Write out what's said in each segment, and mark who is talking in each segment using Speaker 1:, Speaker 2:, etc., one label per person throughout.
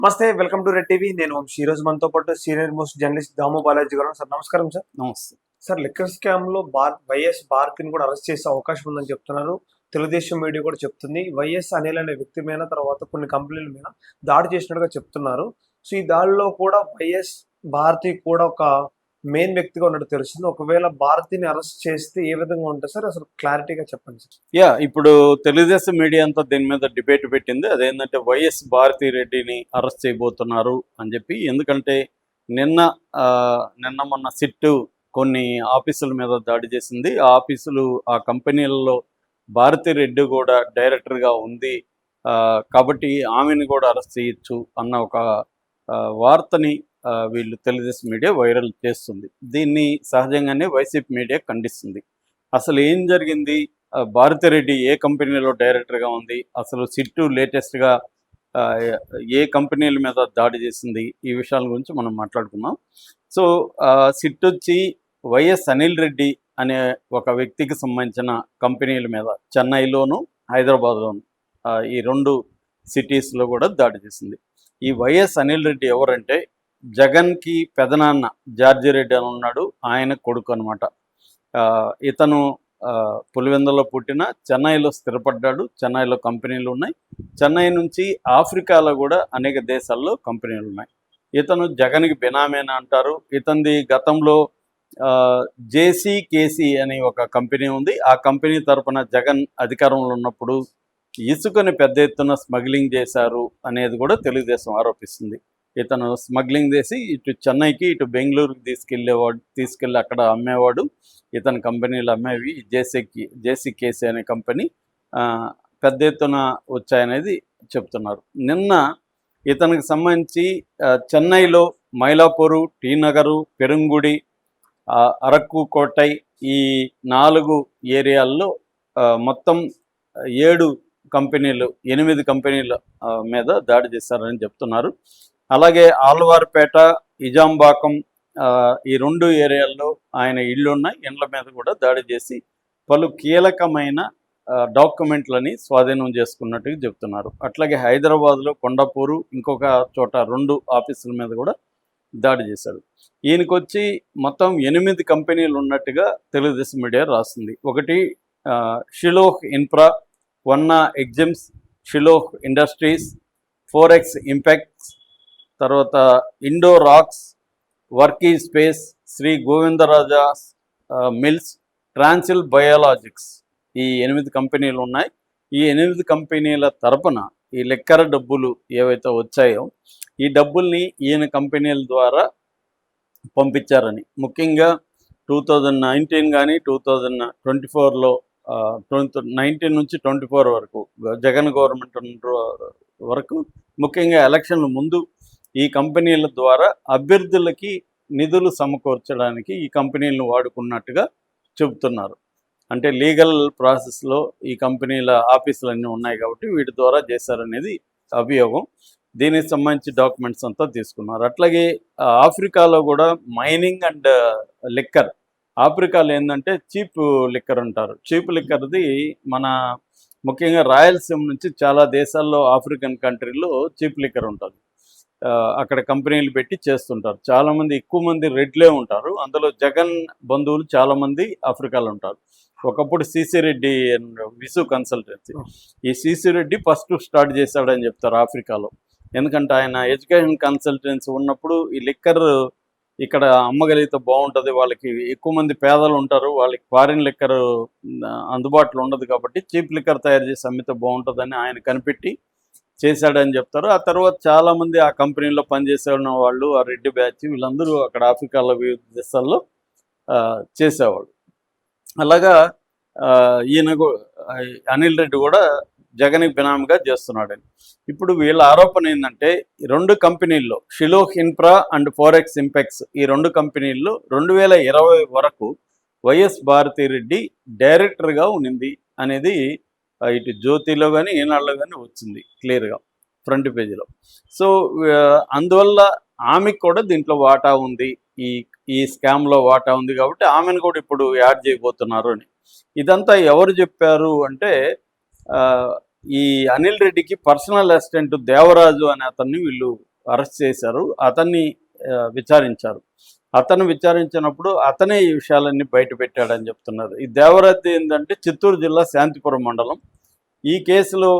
Speaker 1: నమస్తే, welcome to red TV. నేను వంశీ. ఈ రోజు మనతో పాటు సీనియర్ మోస్ట్ జర్నలిస్ట్ దాము బాలాజీ గారు. సార్ నమస్కారం సార్.
Speaker 2: నమస్తే.
Speaker 1: సార్, లిక్కర్ స్కామ్ లో వైఎస్ భారతిని కూడా అరెస్ట్ చేసే అవకాశం ఉందని చెప్తున్నారు. తెలుగుదేశం మీడియా కూడా చెప్తుంది. వైఎస్ అనిల్ అనే వ్యక్తి మీద, తర్వాత కొన్ని కంపెనీల మీద దాడి చేసినట్టుగా చెప్తున్నారు. సో ఈ దాడిలో కూడా వైఎస్ భారతి కూడా ఒక మెయిన్ వ్యక్తిగా ఉన్నట్టు తెలుస్తుంది. ఒకవేళ భారతిని అరెస్ట్ చేస్తే ఏ విధంగా ఉంటుంది సార్? అసలు క్లారిటీగా చెప్పండి సార్.
Speaker 2: ఇప్పుడు తెలుగుదేశం మీడియా అంతా దీని మీద డిబేట్ పెట్టింది. అదేంటంటే వైఎస్ భారతి రెడ్డిని అరెస్ట్ చేయబోతున్నారు అని చెప్పి. ఎందుకంటే నిన్న మొన్న సిట్టు కొన్ని ఆఫీసుల మీద దాడి చేసింది. ఆ ఆఫీసులు, ఆ కంపెనీలలో భారతి రెడ్డి కూడా డైరెక్టర్గా ఉంది, కాబట్టి ఆమెను కూడా అరెస్ట్ చేయొచ్చు అన్న ఒక వార్తని వీళ్ళు తెలుగుదేశం మీడియా వైరల్ చేస్తుంది. దీన్ని సహజంగానే వైసీపీ మీడియా ఖండిస్తుంది. అసలు ఏం జరిగింది, భారతిరెడ్డి ఏ కంపెనీలో డైరెక్టర్గా ఉంది, అసలు సిట్టు లేటెస్ట్గా ఏ కంపెనీల మీద దాడి చేసింది, ఈ విషయాల గురించి మనం మాట్లాడుకుందాం. సో సిట్టు వచ్చి వైఎస్ అనిల్ రెడ్డి అనే ఒక వ్యక్తికి సంబంధించిన కంపెనీల మీద చెన్నైలోను హైదరాబాద్లోను ఈ రెండు సిటీస్లో కూడా దాడి చేసింది. ఈ వైఎస్ అనిల్ రెడ్డి ఎవరంటే జగన్కి పెదనాన్న జార్జి రెడ్డి అని ఉన్నాడు, ఆయన కొడుకు అనమాట. ఇతను పులివెందులో పుట్టిన చెన్నైలో స్థిరపడ్డాడు. చెన్నైలో కంపెనీలు ఉన్నాయి. చెన్నై నుంచి ఆఫ్రికాలో కూడా అనేక దేశాల్లో కంపెనీలు ఉన్నాయి. ఇతను జగన్కి బినామేనా అంటారు. ఇతనిది గతంలో జేసీకేసీ అని ఒక కంపెనీ ఉంది. ఆ కంపెనీ తరపున జగన్ అధికారంలో ఉన్నప్పుడు ఇసుకని పెద్ద ఎత్తున స్మగ్లింగ్ చేశారు అనేది కూడా తెలుగుదేశం ఆరోపిస్తుంది. ఇతను స్మగ్లింగ్ చేసి ఇటు చెన్నైకి, ఇటు బెంగళూరుకి తీసుకెళ్ళి అక్కడ అమ్మేవాడు. ఇతని కంపెనీలు అమ్మేవి జేసీకేసీ అనే కంపెనీ పెద్ద ఎత్తున వచ్చాయనేది చెప్తున్నారు. నిన్న ఇతనికి సంబంధించి చెన్నైలో మైలాపూరు, టీ నగరు, పెరుంగుడి, అరకు కోటై ఈ 4 ఏరియాల్లో మొత్తం 8 కంపెనీల మీద దాడి చేశారని చెప్తున్నారు. అలాగే ఆళ్వార్పేట, నిజాంబాకం ఈ 2 ఏరియాల్లో ఆయన ఇళ్ళు ఉన్నాయి. ఇండ్ల మీద కూడా దాడి చేసి పలు కీలకమైన డాక్యుమెంట్లని స్వాధీనం చేసుకున్నట్టుగా చెప్తున్నారు. అట్లాగే హైదరాబాద్లో కొండాపూరు, ఇంకొక చోట 2 ఆఫీసుల మీద కూడా దాడి చేశారు. ఈయనకొచ్చి మొత్తం 8 కంపెనీలు ఉన్నట్టుగా తెలుగుదేశం మీడియా రాస్తుంది. ఒకటి Shiloh infra, Vanna exims, Shiloh industries, 4X impacts, తర్వాత Indo rocks, worky space, Shri Govindaraja mills, transil biologics, ఈ 8 కంపెనీలు ఉన్నాయి. ఈ 8 కంపెనీల తరపున ఈ లెక్కర డబ్బులు ఏవైతే వచ్చాయో ఈ డబ్బుల్ని ఈయన కంపెనీల ద్వారా పంపించారని, ముఖ్యంగా 2019 కానీ 2024లో 19 నుంచి 24 వరకు జగన్ గవర్నమెంట్ వరకు, ముఖ్యంగా ఎలక్షన్ల ముందు ఈ కంపెనీల ద్వారా అభ్యర్థులకి నిధులు సమకూర్చడానికి ఈ కంపెనీలను వాడుకున్నట్టుగా చెబుతున్నారు. అంటే లీగల్ ప్రాసెస్లో ఈ కంపెనీల ఆఫీసులన్నీ ఉన్నాయి కాబట్టి వీటి ద్వారా చేశారనేది అభియోగం. దీనికి సంబంధించి డాక్యుమెంట్స్ అంతా తీసుకున్నారు. అట్లాగే ఆఫ్రికాలో కూడా మైనింగ్ అండ్ లిక్కర్, ఆఫ్రికాలో ఏంటంటే చీప్ లిక్కర్ అంటారు. చీప్ లిక్కర్ది మన ముఖ్యంగా రాయలసీమ నుంచి చాలా దేశాల్లో, ఆఫ్రికన్ కంట్రీల్లో చీప్ లిక్కర్ ఉంటుంది. అక్కడ కంపెనీలు పెట్టి చేస్తుంటారు. చాలామంది, ఎక్కువ మంది రెడ్లే ఉంటారు. అందులో జగన్ బంధువులు చాలామంది ఆఫ్రికాలో ఉంటారు. ఒకప్పుడు సిసి రెడ్డి విసు కన్సల్టెన్సీ, ఈ సిసి రెడ్డి ఫస్ట్ స్టార్ట్ చేశాడని చెప్తారు ఆఫ్రికాలో. ఎందుకంటే ఆయన ఎడ్యుకేషన్ కన్సల్టెన్సీ ఉన్నప్పుడు ఈ లిక్కర్ ఇక్కడ అమ్మగలిగితే బాగుంటుంది, వాళ్ళకి ఎక్కువ మంది పేదలు ఉంటారు, వాళ్ళకి ఫారిన్ లిక్కర్ అందుబాటులో ఉండదు, కాబట్టి చీప్ లిక్కర్ తయారు చేసి అమ్మితే బాగుంటుందని ఆయన కనిపెట్టి చేశాడని చెప్తారు. ఆ తర్వాత చాలామంది ఆ కంపెనీలో పనిచేసే వాళ్ళు, ఆ రెడ్డి బ్యాచ్, వీళ్ళందరూ అక్కడ ఆఫ్రికాలో వివిధ దేశాల్లో చేసేవాళ్ళు. అలాగా ఈయన అనిల్ రెడ్డి కూడా జగన్కి బినామీగా చేస్తున్నాడని. ఇప్పుడు వీళ్ళ ఆరోపణ ఏంటంటే ఈ 2 కంపెనీల్లో, షిలోహ్ ఇన్ఫ్రా అండ్ 4X ఇంపాక్ట్స్, ఈ 2 కంపెనీల్లో 2020 వరకు వైఎస్ భారతిరెడ్డి డైరెక్టర్గా ఉన్నింది అనేది ఇటు జ్యోతిలో కానీ ఈనాడులో కానీ వచ్చింది క్లియర్గా ఫ్రంట్ పేజీలో. సో అందువల్ల ఆమెకు కూడా దీంట్లో వాటా ఉంది, ఈ స్కామ్లో వాటా ఉంది, కాబట్టి ఆమెను కూడా ఇప్పుడు యాడ్ చేయబోతున్నారు అని. ఇదంతా ఎవరు చెప్పారు అంటే ఈ అనిల్ రెడ్డికి పర్సనల్ అసిస్టెంట్ దేవరాజు అనే అతన్ని వీళ్ళు అరెస్ట్ చేశారు. అతన్ని విచారించారు. అతను విచారించినప్పుడు అతనే ఈ విషయాలన్నీ బయట పెట్టాడని చెప్తున్నారు. ఈ దేవరాజ్ ఏంటంటే చిత్తూరు జిల్లా శాంతిపురం మండలం. ఈ కేసులో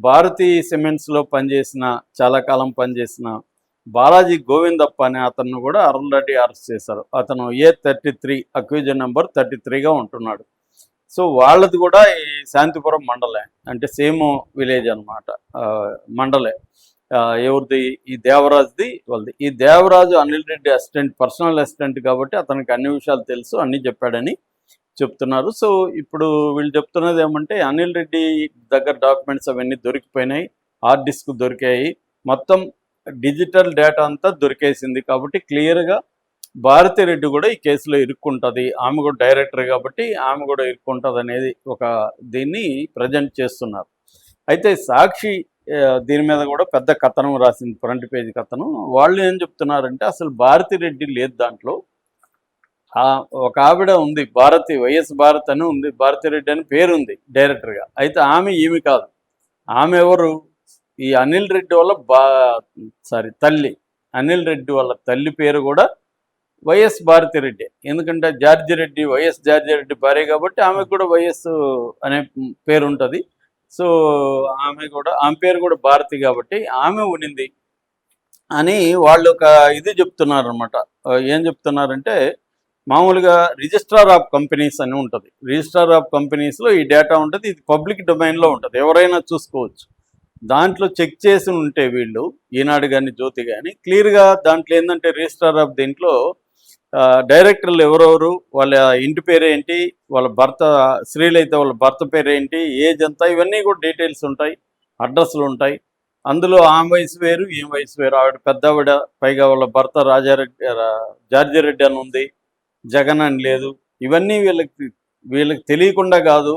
Speaker 2: భారతీ సిమెంట్స్లో పనిచేసిన, చాలా కాలం పనిచేసిన బాలాజీ గోవిందప్ప అనే అతను కూడా ఆల్రెడీ అరెస్ట్ చేశారు. అతను A33 అక్యూజన్ నెంబర్ 33గా ఉంటున్నాడు. సో వాళ్ళది కూడా ఈ శాంతిపురం మండలే, అంటే సేమ్ విలేజ్ అనమాట, మండలే. ఎవరిది? ఈ దేవరాజ్ది వాళ్ళది. ఈ Devaraju Anil Reddy assistant, personal assistant కాబట్టి అతనికి అన్ని విషయాలు తెలుసు, అన్నీ చెప్పాడని చెప్తున్నారు. సో ఇప్పుడు వీళ్ళు చెప్తున్నది ఏమంటే అనిల్ రెడ్డి దగ్గర డాక్యుమెంట్స్ అవన్నీ దొరికిపోయినాయి, హార్డ్ డిస్క్ దొరికాయి, మొత్తం డిజిటల్ డేటా అంతా దొరికేసింది. కాబట్టి క్లియర్గా భారతిరెడ్డి కూడా ఈ కేసులో ఇరుక్కుంటుంది, ఆమె కూడా డైరెక్టర్ కాబట్టి ఆమె కూడా ఇరుక్కుంటుంది అనేది ఒక దీన్ని ప్రజెంట్ చేస్తున్నారు. అయితే సాక్షి దీని మీద కూడా పెద్ద కథనం రాసింది, ఫ్రంట్ పేజీ కథనం. వాళ్ళు ఏం చెప్తున్నారంటే అసలు భారతిరెడ్డి లేదు దాంట్లో, ఒక ఆవిడ ఉంది, భారతి, వైఎస్ భారత్ అని ఉంది, భారతిరెడ్డి అని పేరు ఉంది డైరెక్టర్గా. అయితే ఈమె కాదు. ఆమె ఎవరు? ఈ అనిల్ రెడ్డి వాళ్ళ తల్లి. అనిల్ రెడ్డి వాళ్ళ తల్లి పేరు కూడా వైఎస్ భారతిరెడ్డి. ఎందుకంటే జార్జిరెడ్డి, వైఎస్ జార్జిరెడ్డి భార్య కాబట్టి ఆమెకు కూడా వైఎస్ అనే పేరు ఉంటుంది. సో ఆమె పేరు కూడా భారతి కాబట్టి ఆమె ఉనింది అని వాళ్ళు ఒక ఇది చెప్తున్నారు అనమాట. ఏం చెప్తున్నారంటే మామూలుగా రిజిస్ట్రార్ ఆఫ్ కంపెనీస్ అని ఉంటుంది. రిజిస్ట్రార్ ఆఫ్ కంపెనీస్లో ఈ డేటా ఉంటుంది, ఇది పబ్లిక్ డొమైన్లో ఉంటుంది, ఎవరైనా చూసుకోవచ్చు. దాంట్లో చెక్ చేసి ఉంటే వీళ్ళు, ఈనాడు కానీ జ్యోతి కానీ, క్లియర్గా దాంట్లో ఏంటంటే రిజిస్ట్రార్ ఆఫ్ దీంట్లో డైరెక్టర్లు ఎవరెవరు, వాళ్ళ ఇంటి పేరేంటి, వాళ్ళ భర్త, స్త్రీలు అయితే వాళ్ళ భర్త పేరేంటి, ఏజ్ ఎంత, ఇవన్నీ కూడా డీటెయిల్స్ ఉంటాయి, అడ్రస్లు ఉంటాయి. అందులో ఆమె వయసు వేరు, ఈమె వయసు వేరు. ఆవిడ పెద్దవిడ, పైగా వాళ్ళ భర్త జార్జిరెడ్డి అని ఉంది, జగన్ అని లేదు. ఇవన్నీ వీళ్ళకి తెలియకుండా కాదు,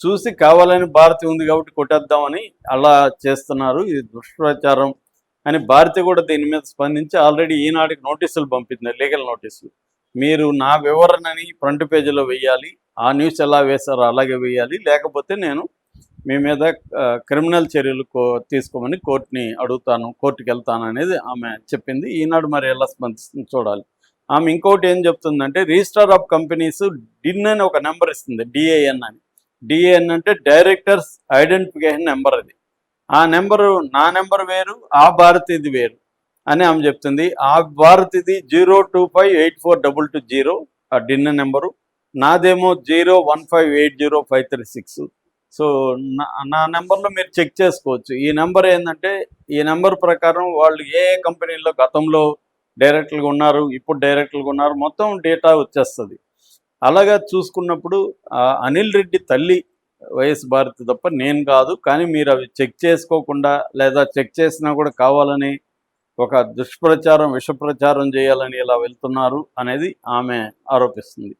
Speaker 2: చూసి కావాలని భారతి ఉంది కాబట్టి కొట్టేద్దామని అలా చేస్తున్నారు, ఇది దుష్ప్రచారం అని భారతి కూడా దీని మీద స్పందించి ఆల్రెడీ ఈనాటికి నోటీసులు పంపింది, లీగల్ నోటీసులు. మీరు నా వివరణని ఫ్రంట్ పేజీలో వేయాలి, ఆ న్యూస్ ఎలా వేశారో అలాగే వేయాలి, లేకపోతే నేను మీ మీద క్రిమినల్ చర్యలు తీసుకోమని కోర్టుని అడుగుతాను, కోర్టుకి వెళ్తాను అనేది ఆమె చెప్పింది. ఈనాడు మరి ఎలా స్పందిస్తుంది చూడాలి. ఆమె ఇంకోటి ఏం చెప్తుందంటే రిజిస్ట్రార్ ఆఫ్ కంపెనీస్ డిన్ అని ఒక నెంబర్ ఇస్తుంది, DIN అని. DIN అంటే డైరెక్టర్స్ ఐడెంటిఫికేషన్ నెంబర్. అది ఆ నెంబరు, నా నెంబర్ వేరు, ఆ భారతిది వేరు అని ఆమె చెప్తుంది. ఆ భారతిది 025842220 ఆ డిన్ నెంబరు, నాదేమో 015805336. సో నా నెంబర్లో మీరు చెక్ చేసుకోవచ్చు. ఈ నెంబర్ ఏంటంటే, ఈ నెంబర్ ప్రకారం వాళ్ళు ఏ కంపెనీలో గతంలో డైరెక్టర్లుగా ఉన్నారు, ఇప్పుడు డైరెక్టర్లుగా ఉన్నారు, మొత్తం డేటా వచ్చేస్తుంది. అలాగా చూసుకున్నప్పుడు అనిల్ రెడ్డి తల్లి వైఎస్ భారతి తప్ప నేను కాదు. కానీ మీరు అవి చెక్ చేసుకోకుండా, లేదా చెక్ చేసినా కూడా కావాలని ఒక దుష్ప్రచారం, విషప్రచారం చేయాలని ఇలా వెళ్తున్నారు అనేది ఆమె ఆరోపిస్తుంది.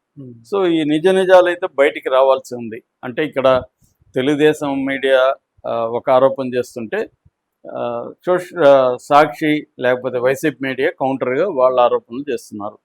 Speaker 2: సో ఈ నిజాలు అయితే బయటికి రావాల్సి ఉంది. అంటే ఇక్కడ తెలుగుదేశం మీడియా ఒక ఆరోపణ చేస్తుంటే సాక్షి లేకపోతే వైసీపీ మీడియా కౌంటర్గా వాళ్ళ ఆరోపణలు చేస్తున్నారు.